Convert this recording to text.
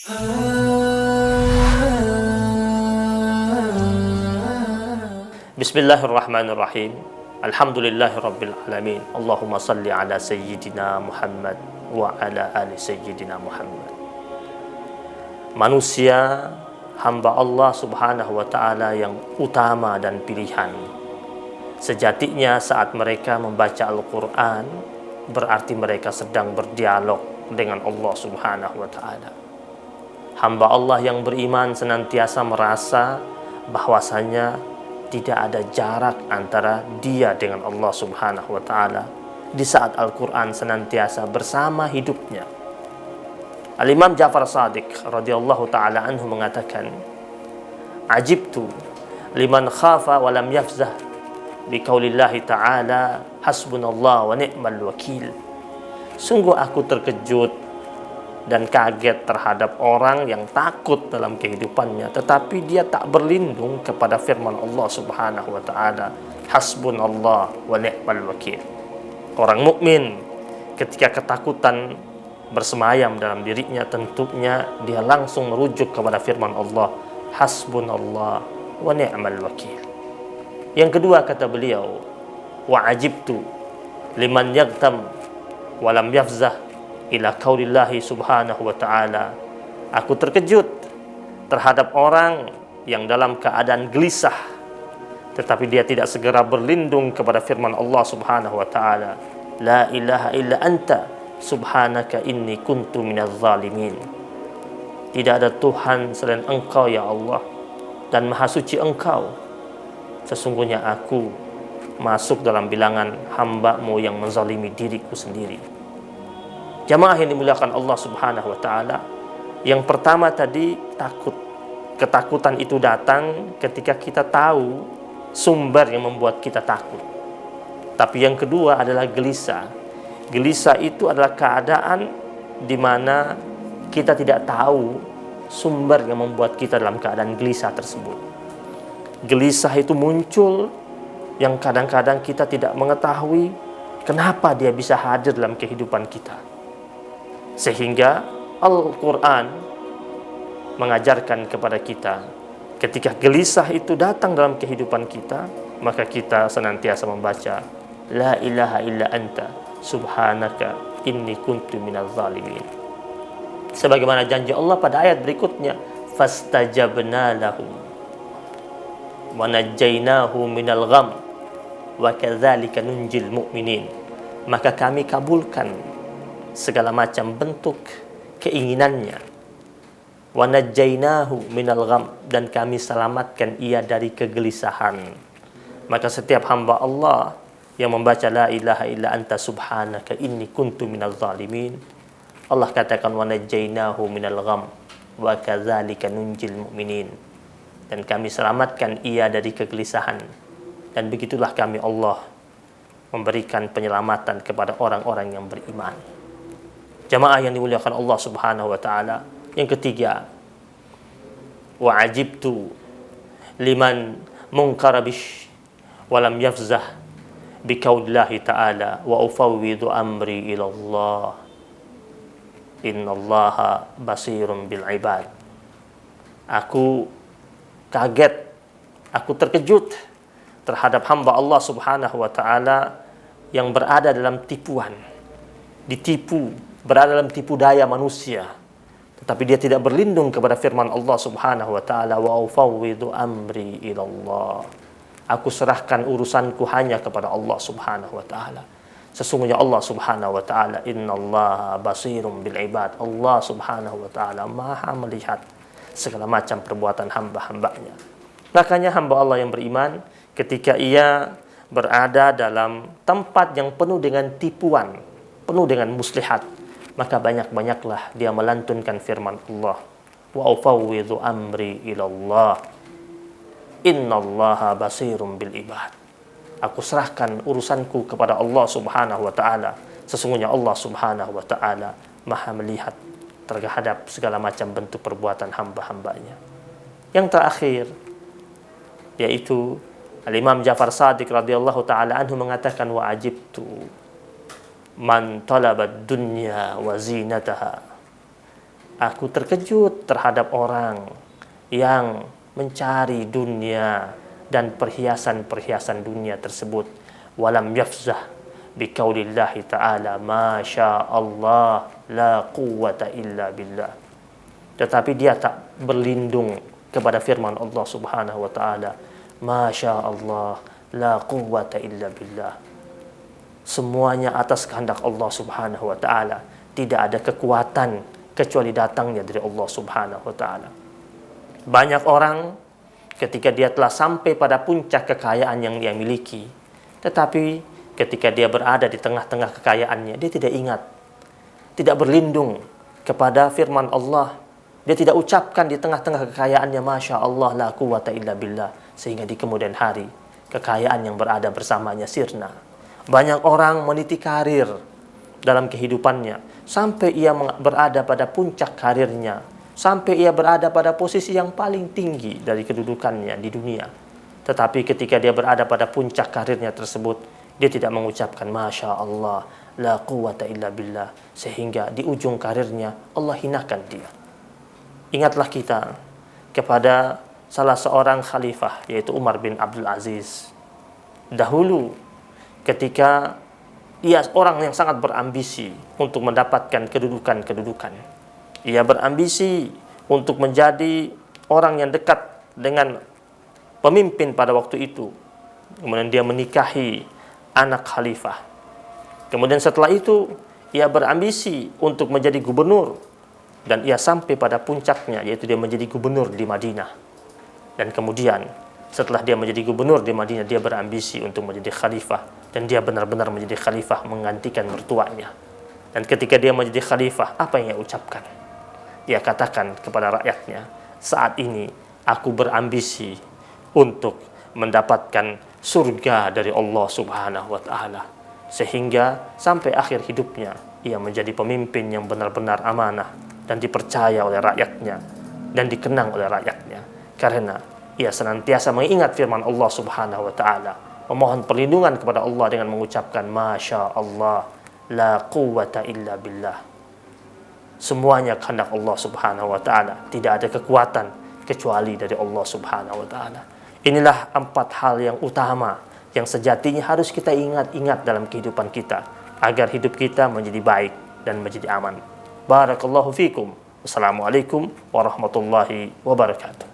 Bismillahirrahmanirrahim. Alhamdulillahirabbil alamin. Allahumma salli ala sayyidina Muhammad wa ala ali sayyidina Muhammad. Manusia hamba Allah Subhanahu wa taala yang utama dan pilihan. Sejatinya saat mereka membaca Al-Qur'an berarti mereka sedang berdialog dengan Allah Subhanahu wa taala. Hamba Allah yang beriman senantiasa merasa bahwasanya tidak ada jarak antara dia dengan Allah Subhanahu wa taala di saat Al-Qur'an senantiasa bersama hidupnya. Al-Imam Ja'far Shadiq radhiyallahu taala anhu mengatakan, "Ajibtu liman khafa wa lam yafzah biqaulillahi ta'ala hasbunallah wa ni'mal wakil." Sungguh aku terkejut dan kaget terhadap orang yang takut dalam kehidupannya tetapi dia tak berlindung kepada firman Allah Subhanahu wa taala, hasbunallah wa ni'mal wakil. Orang mukmin ketika ketakutan bersemayam dalam dirinya tentunya dia langsung merujuk kepada firman Allah, hasbunallah wa ni'mal wakil. Yang kedua kata beliau, wa ajibtu liman yaghtam wa lam yafzah ila qaulillahi subhanahu wa ta'ala. Aku terkejut terhadap orang yang dalam keadaan gelisah tetapi dia tidak segera berlindung kepada firman Allah Subhanahu wa taala, la ilaha illa anta subhanaka inni kuntu minadz zalimin. Tidak ada Tuhan selain Engkau ya Allah dan maha suci Engkau. Sesungguhnya aku masuk dalam bilangan hamba-Mu yang menzalimi diriku sendiri. Jamaah yang dimuliakan Allah Subhanahu wa taala, yang pertama tadi takut. Ketakutan itu datang ketika kita tahu sumber yang membuat kita takut. Tapi yang kedua adalah gelisah. Gelisah itu adalah keadaan di mana kita tidak tahu sumber yang membuat kita dalam keadaan gelisah tersebut. Gelisah itu muncul yang kadang-kadang kita tidak mengetahui kenapa dia bisa hadir dalam kehidupan kita. Sehingga Al-Quran mengajarkan kepada kita, ketika gelisah itu datang dalam kehidupan kita, maka kita senantiasa membaca, la ilaha illa anta subhanaka inni kuntu minadz zalimin. Sebagaimana janji Allah pada ayat berikutnya, fastajabna lahu wa najjaynahu minal gham wa kadzalika nunjil mu'minin. Maka kami kabulkan segala macam bentuk keinginannya, wa najjaynahu minal gham, dan kami selamatkan ia dari kegelisahan. Maka setiap hamba Allah yang membaca la ilaha illa anta subhanaka inni kuntu minadz zalimin, Allah katakan wa najjaynahu minal gham wa kadzalika nunjil mu'minin, dan kami selamatkan ia dari kegelisahan, dan begitulah kami Allah memberikan penyelamatan kepada orang-orang yang beriman. Jamaah yang dimuliakan Allah Subhanahu wa taala, yang ketiga, wa ajibtu liman munkara bish wa lam yafzah biqaulillahi ta'ala wa ufawwidu amri ila Allah innallaha basirun bil ibad. Aku kaget, aku terkejut terhadap hamba Allah Subhanahu wa taala yang berada dalam tipuan, ditipu, berada dalam tipu daya manusia, tetapi dia tidak berlindung kepada firman Allah Subhanahu wa taala, wa ufawwidu amri ila Allah. Aku serahkan urusanku hanya kepada Allah Subhanahu wa taala. Sesungguhnya Allah Subhanahu wa taala, innallaha basirum bil ibad. Allah Subhanahu wa taala Maha melihat segala macam perbuatan hamba-hambanya. Makanya hamba Allah yang beriman ketika ia berada dalam tempat yang penuh dengan tipuan, penuh dengan muslihat, maka banyak-banyaklah dia melantunkan firman Allah, wa ufawwidhu amri ilallah innallaha basirum bil ibad. Aku serahkan urusanku kepada Allah Subhanahu wa taala. Sesungguhnya Allah Subhanahu wa taala Maha melihat terhadap segala macam bentuk perbuatan hamba-hambanya. Yang terakhir yaitu Al-Imam Ja'far Shadiq radhiyallahu taala anhu mengatakan, wa ajibtu man talabad dunya wa zinataha Aku terkejut terhadap orang yang mencari dunia dan perhiasan-perhiasan dunia tersebut. Walam yafzah biqaulillahi ta'ala ma Allah la quwwata illa billah. Tetapi dia tak berlindung kepada firman Allah Subhanahu wa taala, Masya Allah la quwwata illa billah. Semuanya atas kehendak Allah Subhanahu wa taala. Tidak ada kekuatan kecuali datangnya dari Allah Subhanahu wa taala. Banyak orang ketika dia telah sampai pada puncak kekayaan yang dia miliki, tetapi ketika dia berada di tengah-tengah kekayaannya, dia tidak ingat, tidak berlindung kepada firman Allah. Dia tidak ucapkan di tengah-tengah kekayaannya, Masya Allah la quwwata illa billah. Sehingga di kemudian hari, kekayaan yang berada bersamanya sirna. Banyak orang meniti karir dalam kehidupannya, sampai ia berada pada puncak karirnya, sampai ia berada pada posisi yang paling tinggi dari kedudukannya di dunia. Tetapi ketika dia berada pada puncak karirnya tersebut, dia tidak mengucapkan Masya Allah la quwwata illa billah. Sehingga di ujung karirnya Allah hinakan dia. Ingatlah kita kepada salah seorang khalifah, yaitu Umar bin Abdul Aziz. Dahulu ketika dia orang yang sangat berambisi untuk mendapatkan kedudukan-kedudukan. Ia berambisi untuk menjadi orang yang dekat dengan pemimpin pada waktu itu. Kemudian dia menikahi anak khalifah. Kemudian setelah itu ia berambisi untuk menjadi gubernur. Dan ia sampai pada puncaknya, yaitu dia menjadi gubernur di Madinah. Dan kemudian setelah dia menjadi gubernur di Madinah, dia berambisi untuk menjadi khalifah. Dan dia benar-benar menjadi khalifah menggantikan mertuanya. Dan ketika dia menjadi khalifah, apa yang ia ucapkan? Dia katakan kepada rakyatnya, saat ini aku berambisi untuk mendapatkan surga dari Allah Subhanahu wa taala. Sehingga sampai akhir hidupnya ia menjadi pemimpin yang benar-benar amanah dan dipercaya oleh rakyatnya dan dikenang oleh rakyatnya, karena ia senantiasa mengingat firman Allah Subhanahu wa taala, memohon perlindungan kepada Allah dengan mengucapkan Masya Allah la quwwata illa billah. Semuanya kehendak Allah Subhanahu wa taala, tidak ada kekuatan kecuali dari Allah Subhanahu wa taala. Inilah 4 hal yang utama yang sejatinya harus kita ingat-ingat dalam kehidupan kita agar hidup kita menjadi baik dan menjadi aman. Barakallahu fikum. Wassalamualaikum warahmatullahi wabarakatuh.